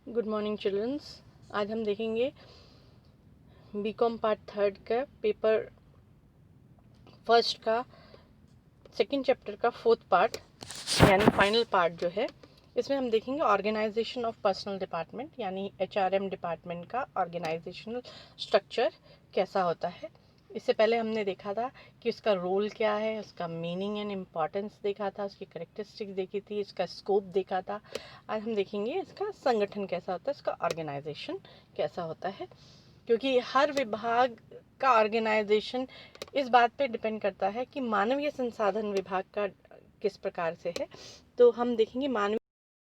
Good morning children's. आज हम देखेंगे बीकॉम पार्ट 3 का पेपर फर्स्ट का सेकंड चैप्टर का 4th पार्ट यानी फाइनल पार्ट जो है, इसमें हम देखेंगे ऑर्गेनाइजेशन ऑफ पर्सनल डिपार्टमेंट यानी HRM डिपार्टमेंट का ऑर्गेनाइजेशनल स्ट्रक्चर कैसा होता है। इससे पहले हमने देखा था कि उसका रोल क्या है, उसका मीनिंग एंड इम्पॉर्टेंस देखा था, उसकी करेक्टरिस्टिक्स देखी थी, इसका स्कोप देखा था। आज हम देखेंगे इसका संगठन कैसा होता है, इसका ऑर्गेनाइजेशन कैसा होता है, क्योंकि हर विभाग का ऑर्गेनाइजेशन इस बात पे डिपेंड करता है कि मानवीय संसाधन विभाग का किस प्रकार से है। तो हम देखेंगे मानवीय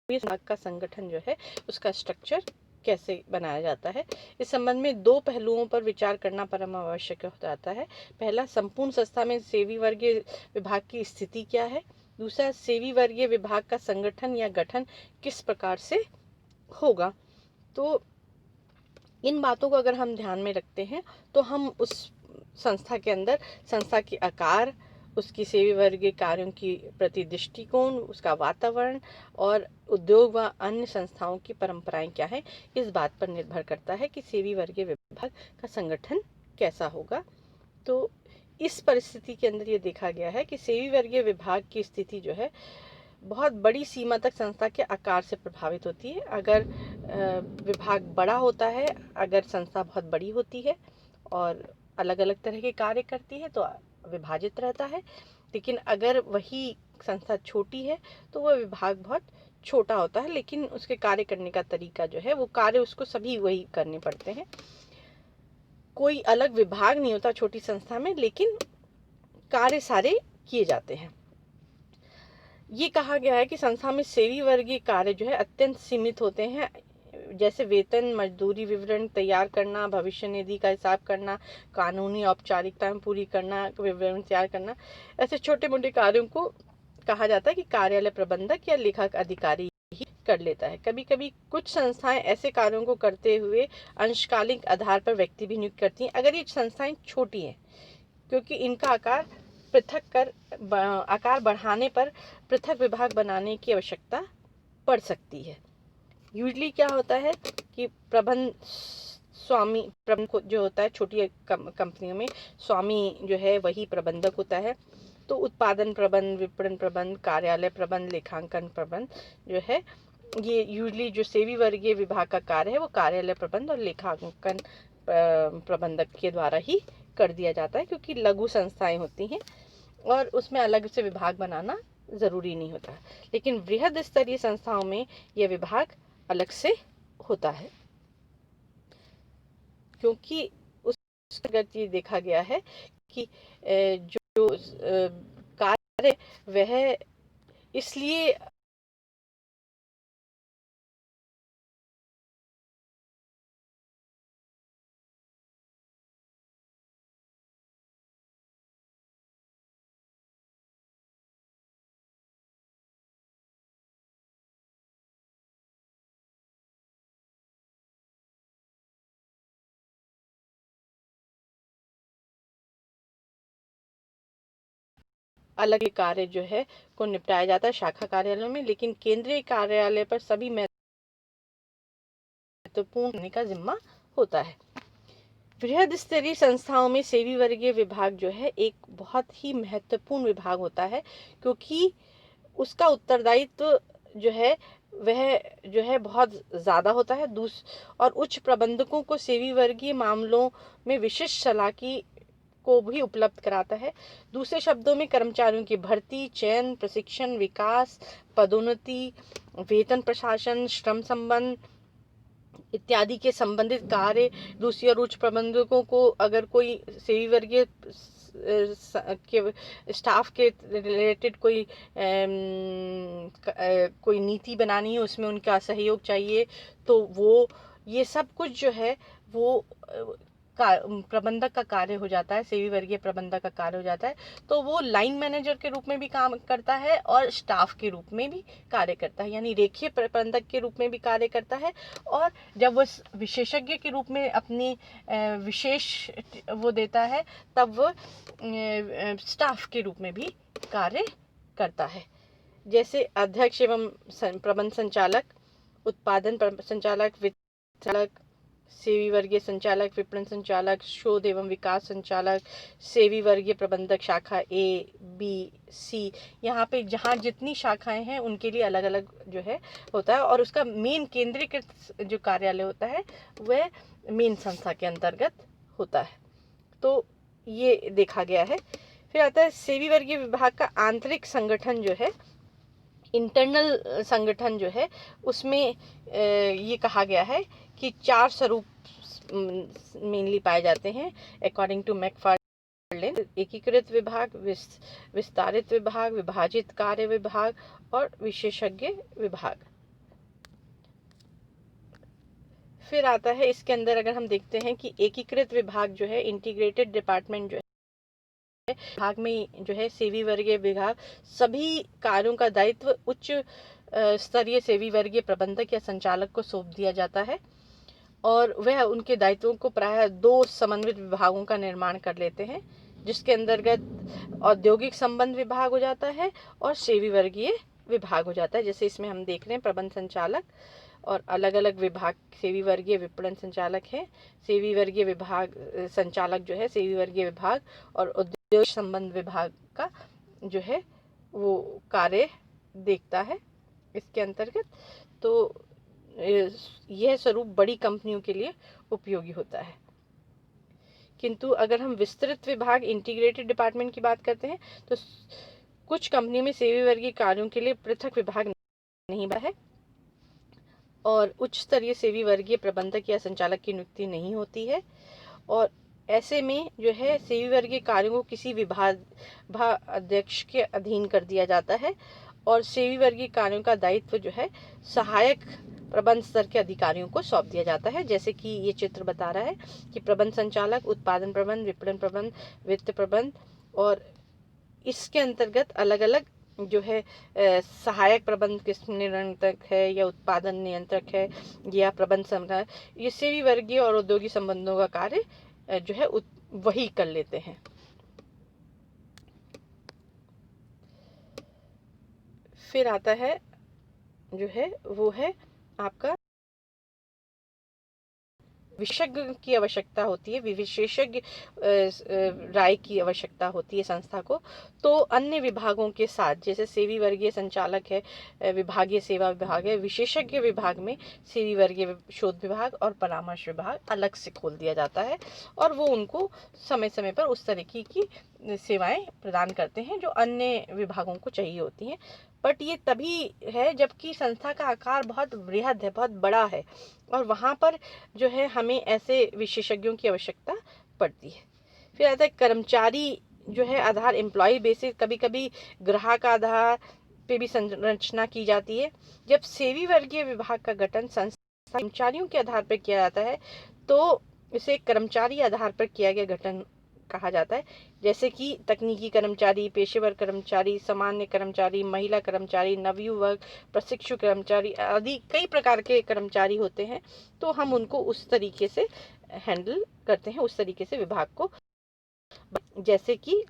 विभाग का संगठन जो है उसका स्ट्रक्चर कैसे बनाया जाता है। इस संबंध में दो पहलुओं पर विचार करना परम आवश्यक हो जाता है। पहला, संपूर्ण संस्था में सेवी वर्गीय विभाग की स्थिति क्या है। दूसरा, सेवी वर्गीय विभाग का संगठन या गठन किस प्रकार से होगा। तो इन बातों को अगर हम ध्यान में रखते हैं तो हम उस संस्था के अंदर संस्था के आकार, उसकी सेवी वर्गीय कार्यों की प्रति दृष्टिकोण, उसका वातावरण और उद्योग व अन्य संस्थाओं की परंपराएं क्या है, इस बात पर निर्भर करता है कि सेवी वर्गीय विभाग का संगठन कैसा होगा। तो इस परिस्थिति के अंदर ये देखा गया है कि सेवी वर्गीय विभाग की स्थिति जो है बहुत बड़ी सीमा तक संस्था के आकार से प्रभावित होती है। अगर विभाग बड़ा होता है, अगर संस्था बहुत बड़ी होती है और अलग अलग तरह के कार्य करती है तो विभाजित रहता है। लेकिन अगर वही संस्था छोटी है तो वह विभाग बहुत छोटा होता है, लेकिन उसके कार्य करने का तरीका जो है, वो कार्य उसको सभी वही करने पड़ते हैं। कोई अलग विभाग नहीं होता छोटी संस्था में, लेकिन कार्य सारे किए जाते हैं। ये कहा गया है कि संस्था में सेवी वर्गीय कार्य जो है अत्यंत सीमित होते हैं, जैसे वेतन, मजदूरी विवरण तैयार करना, भविष्य निधि का हिसाब करना, कानूनी औपचारिकताएं पूरी करना, विवरण तैयार करना। ऐसे छोटे मोटे कार्यों को कहा जाता है कि कार्यालय प्रबंधक या लेखक अधिकारी ही कर लेता है। कभी कभी कुछ संस्थाएं ऐसे कार्यों को करते हुए अंशकालिक आधार पर व्यक्ति भी नियुक्त करती हैं, अगर ये संस्थाएं छोटी हैं, क्योंकि इनका आकार आकार बढ़ाने पर पृथक विभाग बनाने की आवश्यकता पड़ सकती है। यूजली क्या होता है कि प्रबंध जो होता है छोटी कंपनियों में, स्वामी जो है वही प्रबंधक होता है। तो उत्पादन प्रबंध, विपणन प्रबंध, कार्यालय प्रबंध, लेखांकन प्रबंध जो है, ये यूजली जो सेवी वर्गीय विभाग का कार्य है वो कार्यालय प्रबंध और लेखांकन प्रबंधक के द्वारा ही कर दिया जाता है, क्योंकि लघु संस्थाएं होती हैं और उसमें अलग से विभाग बनाना जरूरी नहीं होता। लेकिन बृहद स्तरीय संस्थाओं में यह विभाग अलग से होता है, क्योंकि उस ये देखा गया है कि जो कार्य वह इसलिए अलग कार्य जो है को निपटाया जाता है शाखा कार्यालयों में, लेकिन केंद्रीय कार्यालय पर सभी महत्वपूर्ण का जिम्मा होता है। बृहद स्तरीय संस्थाओं में सेवी वर्गीय विभाग जो है एक बहुत ही महत्वपूर्ण विभाग होता है, क्योंकि उसका उत्तरदायित्व जो है वह जो है बहुत ज़्यादा होता है। और उच्च प्रबंधकों को सेवी वर्गीय मामलों में विशिष्ट सलाह की को भी उपलब्ध कराता है। दूसरे शब्दों में कर्मचारियों की भर्ती, चयन, प्रशिक्षण, विकास, पदोन्नति, वेतन प्रशासन, श्रम संबंध इत्यादि के संबंधित कार्य। दूसरी ओर उच्च प्रबंधकों को अगर कोई सेवी वर्गीय के स्टाफ के रिलेटेड कोई नीति बनानी है, उसमें उनका सहयोग चाहिए, तो वो ये सब कुछ जो है वो प्रबंधक का कार्य हो जाता है, सेवी वर्गीय प्रबंधक का कार्य हो जाता है। तो वो लाइन मैनेजर के रूप में भी काम करता है और स्टाफ के रूप में भी कार्य करता है, यानी रेखीय प्रबंधक के रूप में भी कार्य करता है। और जब वो विशेषज्ञ के रूप में अपनी विशेष वो देता है, तब वो स्टाफ के रूप में भी कार्य करता है। जैसे अध्यक्ष एवं प्रबंध संचालक, उत्पादन संचालक, वित्त संचालक, सेवी वर्गीय संचालक, विपणन संचालक, शोध एवं विकास संचालक, सेवी वर्गीय प्रबंधक शाखा ए, बी, सी। यहाँ पे जहाँ जितनी शाखाएं हैं उनके लिए अलग अलग जो है होता है, और उसका मेन केंद्रीकृत जो कार्यालय होता है वह मेन संस्था के अंतर्गत होता है। तो ये देखा गया है। फिर आता है सेवी वर्गीय विभाग का आंतरिक संगठन जो है, इंटरनल संगठन जो है, उसमें ये कहा गया है कि 4 स्वरूप मेनली पाए जाते हैं अकॉर्डिंग टू मैकफार्लेन: एकीकृत विभाग, विस्तारित विभाग, विभाजित कार्य विभाग और विशेषज्ञ विभाग। फिर आता है इसके अंदर, अगर हम देखते हैं कि एकीकृत विभाग जो है, इंटीग्रेटेड डिपार्टमेंट जो है, विभाग में जो है सेवी वर्गीय विभाग सभी कार्यों का दायित्व उच्च स्तरीय सेवी वर्गीय प्रबंधक या संचालक को सौंप दिया जाता है, और वह उनके दायित्वों को प्रायः 2 समन्वित विभागों का निर्माण कर लेते हैं, जिसके अंतर्गत औद्योगिक संबंध विभाग हो जाता है और सेवी वर्गीय विभाग हो जाता है। जैसे इसमें हम देख रहे हैं प्रबंध संचालक और अलग अलग विभाग, सेवी वर्गीय विपणन संचालक है, सेवी वर्गीय विभाग संचालक जो है सेवी वर्गीय विभाग और उद्योग संबंध विभाग का जो है वो कार्य देखता है इसके अंतर्गत। तो यह स्वरूप बड़ी कंपनियों के लिए उपयोगी होता है। किंतु अगर हम विस्तृत विभाग, इंटीग्रेटेड डिपार्टमेंट की बात करते हैं, तो कुछ कंपनी में सेवी वर्गीय कार्यों के लिए पृथक विभाग नहीं बना है और उच्च स्तरीय सेवी वर्गीय प्रबंधक या संचालक की नियुक्ति नहीं होती है, और ऐसे में जो है सेवी वर्गीय कार्यों को किसी विभाग अध्यक्ष के अधीन कर दिया जाता है, और सेवी वर्गीय कार्यों का दायित्व जो है सहायक प्रबंध स्तर के अधिकारियों को सौंप दिया जाता है। जैसे कि ये चित्र बता रहा है कि प्रबंध संचालक, उत्पादन प्रबंध, विपणन प्रबंध, वित्त प्रबंध, और इसके अंतर्गत अलग अलग जो है सहायक प्रबंध किस नियंत्रक है या उत्पादन नियंत्रक है या प्रबंध संचालक, ये सेवी वर्गीय और औद्योगिक संबंधों का कार्य जो है वही कर लेते हैं। फिर आता है जो है वो है आपका विशेषज्ञ की आवश्यकता होती है, विशेषज्ञ राय की आवश्यकता होती है संस्था को। तो अन्य विभागों के साथ, जैसे सेवी वर्गीय संचालक है, विभागीय सेवा विभाग है, विशेषज्ञ विभाग में सेवी वर्गीय शोध विभाग और परामर्श विभाग अलग से खोल दिया जाता है, और वो उनको समय समय पर उस तरीके की सेवाएं प्रदान करते हैं जो अन्य विभागों को चाहिए होती हैं। बट ये तभी है जबकि संस्था का आकार बहुत बृहद है, बहुत बड़ा है, और वहाँ पर जो है हमें ऐसे विशेषज्ञों की आवश्यकता पड़ती है। फिर आता है कर्मचारी जो है आधार, एम्प्लॉय बेसिस, कभी कभी ग्राहक आधार पे भी संरचना की जाती है। जब सेवी वर्गीय विभाग का गठन संस्था कर्मचारियों के आधार पर किया जाता है तो इसे कर्मचारी आधार पर किया गया गठन कहा जाता है। जैसे कि तकनीकी कर्मचारी, पेशेवर कर्मचारी, सामान्य कर्मचारी, महिला कर्मचारी, नवयुवक, प्रशिक्षु कर्मचारी आदि कई प्रकार के कर्मचारी होते हैं, तो हम उनको उस तरीके से हैंडल करते हैं, उस तरीके से विभाग को। जैसे कि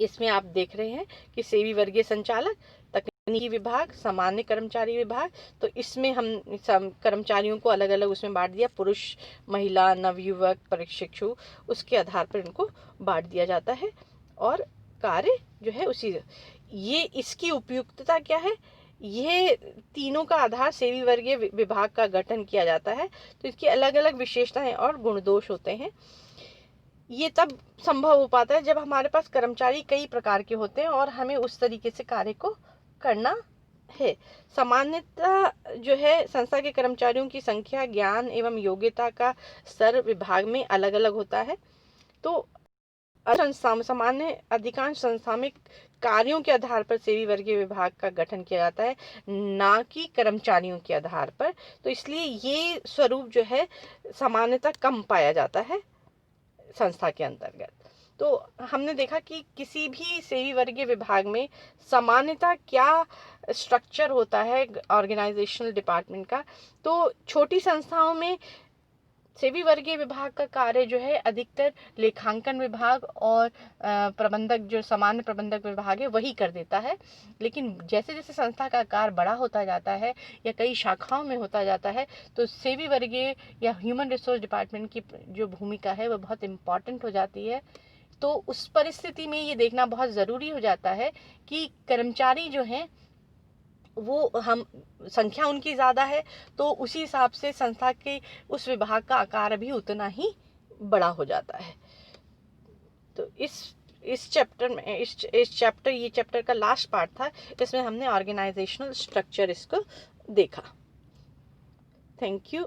इसमें आप देख रहे हैं कि सेवी वर्गीय संचालक, तकनीकी विभाग, सामान्य कर्मचारी विभाग, तो इसमें हम कर्मचारियों को अलग अलग उसमें बांट दिया, पुरुष, महिला, नवयुवक, प्रशिक्षु, उसके आधार पर इनको बांट दिया जाता है, और कार्य जो है उसी। ये इसकी उपयुक्तता क्या है, ये तीनों का आधार सेवी वर्गीय विभाग का गठन किया जाता है, तो इसकी अलग अलग विशेषताएं और गुण दोष होते हैं। ये तब संभव हो पाता है जब हमारे पास कर्मचारी कई प्रकार के होते हैं और हमें उस तरीके से कार्य को करना है। सामान्यतः जो है संस्था के कर्मचारियों की संख्या, ज्ञान एवं योग्यता का स्तर विभाग में अलग अलग होता है। तो सामान्य अधिकांश संस्था में कार्यों के आधार पर सेवी वर्गीय विभाग का गठन किया जाता है, ना कि कर्मचारियों के आधार पर। तो इसलिए ये स्वरूप जो है सामान्यतः कम पाया जाता है संस्था के अंतर्गत। तो हमने देखा कि किसी भी सेवी वर्गीय विभाग में सामान्यतः क्या स्ट्रक्चर होता है ऑर्गेनाइजेशनल डिपार्टमेंट का। तो छोटी संस्थाओं में सेवी वर्गीय विभाग का कार्य जो है अधिकतर लेखांकन विभाग और प्रबंधक, जो सामान्य प्रबंधक विभाग है, वही कर देता है। लेकिन जैसे जैसे संस्था का आकार बड़ा होता जाता है या कई शाखाओं में होता जाता है, तो सेवी वर्गीय या ह्यूमन रिसोर्स डिपार्टमेंट की जो भूमिका है वह बहुत इम्पॉर्टेंट हो जाती है। तो उस परिस्थिति में ये देखना बहुत ज़रूरी हो जाता है कि कर्मचारी जो हैं वो हम संख्या उनकी ज़्यादा है, तो उसी हिसाब से संस्था के उस विभाग का आकार भी उतना ही बड़ा हो जाता है। तो इस चैप्टर में ये चैप्टर का लास्ट पार्ट था। इसमें हमने ऑर्गेनाइजेशनल स्ट्रक्चर इसको देखा। Thank you.